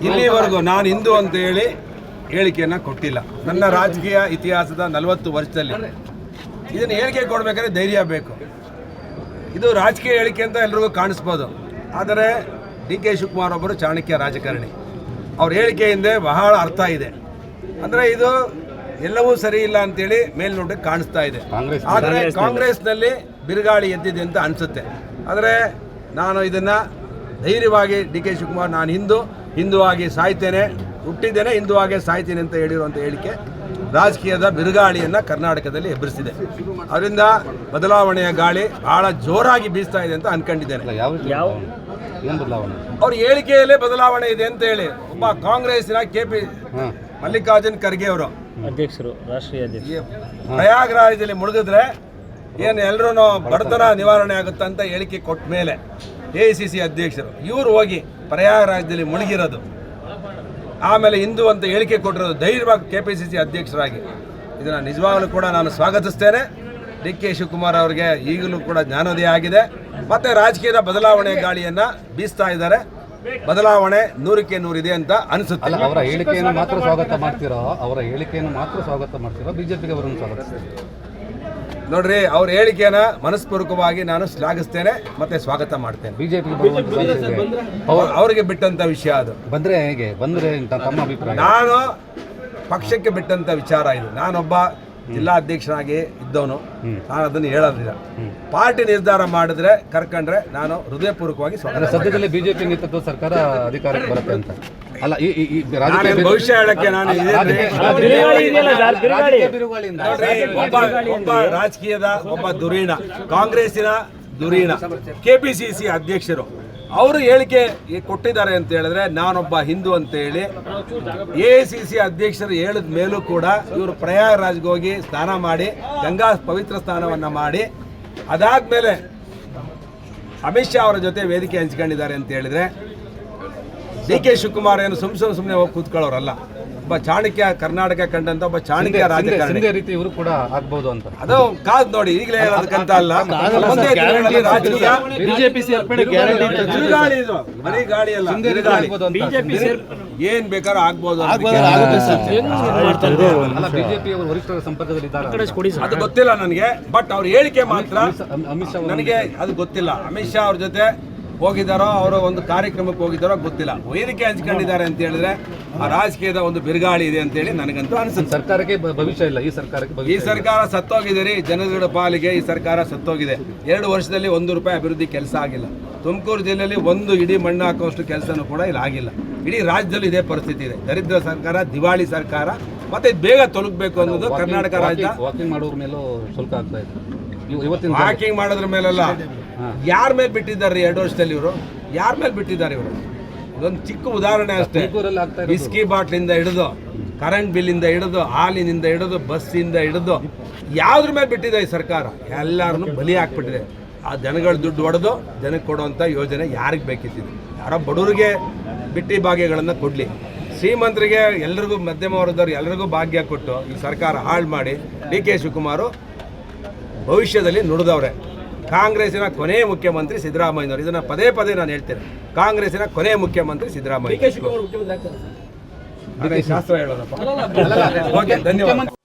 ಇಲ್ಲಿವರೆಗೂ ನಾನು ಹಿಂದೂ ಅಂತ ಹೇಳಿ ಹೇಳಿಕೆಯನ್ನು ಕೊಟ್ಟಿಲ್ಲ. ನನ್ನ ರಾಜಕೀಯ ಇತಿಹಾಸದ 40 ವರ್ಷದಲ್ಲಿ ಇದನ್ನು ಹೇಳಿಕೆ ಕೊಡಬೇಕಾದ್ರೆ ಧೈರ್ಯ ಬೇಕು. ಇದು ರಾಜಕೀಯ ಹೇಳಿಕೆ ಅಂತ ಎಲ್ರಿಗೂ ಕಾಣಿಸ್ಬೋದು, ಆದರೆ ಡಿ ಕೆ ಶಿವಕುಮಾರ್ ಒಬ್ಬರು ಚಾಣಕ್ಯ ರಾಜಕಾರಣಿ. ಅವ್ರ ಹೇಳಿಕೆ ಹಿಂದೆ ಬಹಳ ಅರ್ಥ ಇದೆ. ಅಂದರೆ ಇದು ಎಲ್ಲವೂ ಸರಿ ಇಲ್ಲ ಅಂತೇಳಿ ಮೇಲ್ನೋಟಕ್ಕೆ ಕಾಣಿಸ್ತಾ ಇದೆ. ಆದರೆ ಕಾಂಗ್ರೆಸ್ನಲ್ಲಿ ಬಿರುಗಾಳಿ ಎದ್ದಿದೆ ಅಂತ ಅನಿಸುತ್ತೆ. ಆದರೆ ನಾನು ಇದನ್ನು ಧೈರ್ಯವಾಗಿ ಡಿ ಕೆ ಶಿವಕುಮಾರ್ ನಾನು ಹಿಂದೂವಾಗಿ ಸಾಯ್ತೇನೆ, ಹುಟ್ಟಿದ್ದೇನೆ ಹಿಂದೂವಾಗಿ ಸಾಯ್ತೇನೆ ಅಂತ ಹೇಳಿರುವಂಥ ಹೇಳಿಕೆ ರಾಜಕೀಯದ ಬಿರುಗಾಳಿಯನ್ನು ಕರ್ನಾಟಕದಲ್ಲಿ ಎಬ್ಬರಿಸಿದೆ. ಅದರಿಂದ ಬದಲಾವಣೆಯ ಗಾಳಿ ಬಹಳ ಜೋರಾಗಿ ಬೀಸ್ತಾ ಇದೆ ಅಂತ ಅನ್ಕೊಂಡಿದ್ದೇನೆ. ಅವ್ರ ಹೇಳಿಕೆಯಲ್ಲೇ ಬದಲಾವಣೆ ಇದೆ ಅಂತ ಹೇಳಿ ಒಬ್ಬ ಕಾಂಗ್ರೆಸ್ಸಿನ KP ಮಲ್ಲಿಕಾರ್ಜುನ್ ಖರ್ಗೆ ಅವರು ಅಧ್ಯಕ್ಷರು, ರಾಷ್ಟ್ರೀಯ ಅಧ್ಯಕ್ಷ, ಪ್ರಯಾಗ್ರಾಜದಲ್ಲಿ ಮುಳುಗಿದ್ರೆ ಏನು ಎಲ್ಲರೂ ಬಡತನ ನಿವಾರಣೆ ಆಗುತ್ತಂತ ಹೇಳಿಕೆ ಕೊಟ್ಟ ಮೇಲೆ AICC ಅಧ್ಯಕ್ಷರು ಇವರು ಹೋಗಿ ಪ್ರಯಾಗ್ರಾಜದಲ್ಲಿ ಮುಳುಗಿರೋದು, ಆಮೇಲೆ ಹಿಂದೂ ಅಂತ ಹೇಳಿಕೆ ಕೊಟ್ಟಿರೋದು ಧೈರ್ಯವಾಗಿ KPCC ಅಧ್ಯಕ್ಷರಾಗಿ, ಇದನ್ನು ನಿಜವಾಗಲೂ ಕೂಡ ನಾನು ಸ್ವಾಗತಿಸ್ತೇನೆ. ಡಿ ಕೆ ಶಿವಕುಮಾರ್ ಅವರಿಗೆ ಈಗಲೂ ಕೂಡ ಜ್ಞಾನೋದಯ ಆಗಿದೆ, ಮತ್ತು ರಾಜಕೀಯದ ಬದಲಾವಣೆ ಗಾಳಿಯನ್ನು ಬೀಸ್ತಾ ಇದ್ದಾರೆ. ಬದಲಾವಣೆ 100ಕ್ಕೆ 100 ಇದೆ ಅಂತ ಅನಿಸುತ್ತೆ. ಅವರ ಹೇಳಿಕೆಯನ್ನು ಮಾತ್ರ ಸ್ವಾಗತ ಮಾಡ್ತಿರೋ ಬಿಜೆಪಿಗೆ ಅವರನ್ನು ಸ್ವಾಗತಿಸ್ತಾರೆ ನೋಡ್ರಿ, ಅವ್ರ ಹೇಳಿಕೆನ ಮನಸ್ಪೂರ್ವಕವಾಗಿ ನಾನು ಶ್ಲಾಘಿಸ್ತೇನೆ ಮತ್ತೆ ಸ್ವಾಗತ ಮಾಡ್ತೇನೆ. ಬಿಜೆಪಿಗೆ ಅವ್ರಿಗೆ ಬಿಟ್ಟಂತ ವಿಷಯ ಅದು. ಬಂದ್ರೆ ತಮ್ಮ ಅಭಿಪ್ರಾಯ? ನಾನು ಪಕ್ಷಕ್ಕೆ ಬಿಟ್ಟಂತ ವಿಚಾರ ಇದು. ನಾನೊಬ್ಬ ಜಿಲ್ಲಾ ಅಧ್ಯಕ್ಷನಾಗಿ ಇದ್ದವನು, ನಾನು ಅದನ್ನು ಹೇಳೋದಿಲ್ಲ. ಪಾರ್ಟಿ ನಿರ್ಧಾರ ಮಾಡಿದ್ರೆ ಕರ್ಕೊಂಡ್ರೆ ನಾನು ಹೃದಯಪೂರ್ವಕವಾಗಿ ಸ್ವಾಗತ. ಸದ್ಯದಲ್ಲಿ ಬಿಜೆಪಿ ನೇತೃತ್ವ ಸರ್ಕಾರ ಅಧಿಕಾರಕ್ಕೆ ಬರುತ್ತೆ ಅಂತ ಅಲ್ಲ, ಭವಿಷ್ಯ ಹೇಳಕ್ಕೆ ನಾನು ಒಬ್ಬ ರಾಜಕೀಯದ ಒಬ್ಬ ಧುರೀಣ, ಕಾಂಗ್ರೆಸ್ಸಿನ ಧುರೀಣ KPCC ಅಧ್ಯಕ್ಷರು ಅವರು ಹೇಳಿಕೆ ಕೊಟ್ಟಿದ್ದಾರೆ ಅಂತ ಹೇಳಿದ್ರೆ ನಾನೊಬ್ಬ ಹಿಂದೂ ಅಂತ ಹೇಳಿ AICC ಅಧ್ಯಕ್ಷರು ಹೇಳಿದ ಮೇಲೂ ಕೂಡ ಇವರು ಪ್ರಯಾಗ್ರಾಜ್ಗೆ ಹೋಗಿ ಸ್ನಾನ ಮಾಡಿ ಗಂಗಾ ಪವಿತ್ರ ಸ್ನಾನವನ್ನು ಮಾಡಿ ಅದಾದ್ಮೇಲೆ ಅಮಿತ್ ಶಾ ಅವರ ಜೊತೆ ವೇದಿಕೆ ಹಂಚ್ಕೊಂಡಿದ್ದಾರೆ ಅಂತ ಹೇಳಿದ್ರೆ ಡಿ ಕೆ ಶಿವಕುಮಾರ್ ಏನು ಸುಮ್ಮನೆ ಹೋಗಿ ಕೂತ್ಕೊಳ್ಳೋರಲ್ಲ. ಒಬ್ಬ ಚಾಣಕ್ಯ, ಕರ್ನಾಟಕ ಕಂಡಂತ ಒಬ್ಬ ಚಾಣಕ್ಯ ರಾಜಕಾರಣಿ ರೀತಿ ಇವರು ಕೂಡ ಆಗ್ಬಹುದು ಅಂತ ಅದು ಕಾದ್ ನೋಡಿ. ಈಗಲೇ ಹೇಳೋದಕ್ಕಂತ ಅಲ್ಲ, ಬಿಜೆಪಿ ಸೇರ್ಪಡೆ ಗ್ಯಾರಂಟಿ, ಬಿರುಗಾಳಿ ಇದು, ಬರೀ ಗಾಳಿ ಅಲ್ಲ, ಏನ್ ಬೇಕಾದ್ರೂ ಆಗ್ಬೋದು. ಬಿಜೆಪಿ ವರಿಷ್ಠರ ಸಂಪರ್ಕದಲ್ಲಿ ಅದು ಗೊತ್ತಿಲ್ಲ ನನಗೆ, ಬಟ್ ಅವ್ರ ಹೇಳಿಕೆ ಮಾತ್ರ ನನಗೆ ಅದು ಗೊತ್ತಿಲ್ಲ. ಅಮಿತ್ ಶಾ ಅವ್ರ ಜೊತೆ ಹೋಗಿದ್ದಾರೋ, ಅವರು ಒಂದು ಕಾರ್ಯಕ್ರಮಕ್ಕೆ ಹೋಗಿದ್ದಾರೋ ಗೊತ್ತಿಲ್ಲ. ವೇದಿಕೆ ಹಂಚ್ಕೊಂಡಿದ್ದಾರೆ ಅಂತ ಹೇಳಿದ್ರೆ ಆ ರಾಜಕೀಯದ ಒಂದು ಬಿರುಗಾಳಿ ಇದೆ ಅಂತ ಹೇಳಿ ನನಗಂತೂ ಅನ್ಸುತ್ತೆ. ಸರ್ಕಾರಕ್ಕೆ ಭವಿಷ್ಯ ಇಲ್ಲ, ಈ ಸರ್ಕಾರ ಸತ್ತೋಗಿದೆ ರೀ. ಜನಗಳ ಪಾಲಿಗೆ ಈ ಸರ್ಕಾರ ಸತ್ತೋಗಿದೆ. 2 ವರ್ಷದಲ್ಲಿ 1 ರೂಪಾಯಿ ಅಭಿವೃದ್ಧಿ ಕೆಲಸ ಆಗಿಲ್ಲ. ತುಮಕೂರು ಜಿಲ್ಲೆಯಲ್ಲಿ ಒಂದು ಇಡೀ ಮಣ್ಣು ಹಾಕುವಷ್ಟು ಕೆಲಸನೂ ಕೂಡ ಇಲ್ಲಿ ಆಗಿಲ್ಲ. ಇಡೀ ರಾಜ್ಯದಲ್ಲಿ ಇದೇ ಪರಿಸ್ಥಿತಿ ಇದೆ. ದರಿದ್ರ ಸರ್ಕಾರ, ದಿವಾಳಿ ಸರ್ಕಾರ, ಮತ್ತೆ ಬೇಗ ತೊಲಗಬೇಕು ಅನ್ನೋದು ಕರ್ನಾಟಕ ರಾಜ್ಯ. ವಾಕಿಂಗ್ ಮಾಡೋದ್ರ ಮೇಲೂ ಶುಲ್ಕ ಆಗ್ತಾ ಇದೆ. ವಾಕಿಂಗ್ ಮಾಡೋದ್ರ ಮೇಲೆಲ್ಲ ಯಾರ ಮೇಲೆ ಬಿಟ್ಟಿದ್ದಾರೆ 2 ವರ್ಷದಲ್ಲಿ? ಇವರು ಯಾರ ಮೇಲೆ ಬಿಟ್ಟಿದ್ದಾರೆ? ಇವರು ಇದೊಂದು ಚಿಕ್ಕ ಉದಾಹರಣೆ ಅಷ್ಟೇ. ವಿಸ್ಕಿ ಬಾಟ್ಲಿಂದ ಹಿಡಿದು, ಕರೆಂಟ್ ಬಿಲ್ಲಿಂದ ಹಿಡಿದು, ಹಾಲಿನಿಂದ ಹಿಡಿದು, ಬಸ್ಸಿಂದ ಹಿಡಿದು ಯಾವುದ್ರ ಮೇಲೆ ಬಿಟ್ಟಿದೆ ಈ ಸರ್ಕಾರ? ಎಲ್ಲರನ್ನು ಬಲಿ ಹಾಕ್ಬಿಟ್ಟಿದೆ. ಆ ಜನಗಳ ದುಡ್ಡು ಹೊಡೆದು ಜನಕ್ಕೆ ಕೊಡುವಂಥ ಯೋಜನೆ ಯಾರಿಗೆ ಬೇಕಿತ್ತಿದೆ? ಯಾರೋ ಬಡವರಿಗೆ ಬಿಟ್ಟಿ ಭಾಗ್ಯಗಳನ್ನು ಕೊಡಲಿ, ಶ್ರೀಮಂತರಿಗೆ ಎಲ್ರಿಗೂ, ಮಧ್ಯಮ ವರ್ಗದವ್ರು ಎಲ್ರಿಗೂ ಭಾಗ್ಯ ಕೊಟ್ಟು ಈ ಸರ್ಕಾರ ಹಾಳು ಮಾಡಿ ಡಿ ಕೆ ಶಿವಕುಮಾರ್ ಭವಿಷ್ಯದಲ್ಲಿ ನುಡಿದವ್ರೆ. ಕಾಂಗ್ರೆಸ್ಸಿನ ಕೊನೆಯ ಮುಖ್ಯಮಂತ್ರಿ ಸಿದ್ದರಾಮಯ್ಯನವರು. ಇದನ್ನು ಪದೇ ಪದೇ ನಾನು ಹೇಳ್ತೇನೆ. ಕಾಂಗ್ರೆಸ್ಸಿನ ಕೊನೆಯ ಮುಖ್ಯಮಂತ್ರಿ ಸಿದ್ದರಾಮಯ್ಯ. ಶಾಸ್ತ್ರ ಹೇಳೋದಪ್ಪ. ಓಕೆ, ಧನ್ಯವಾದ.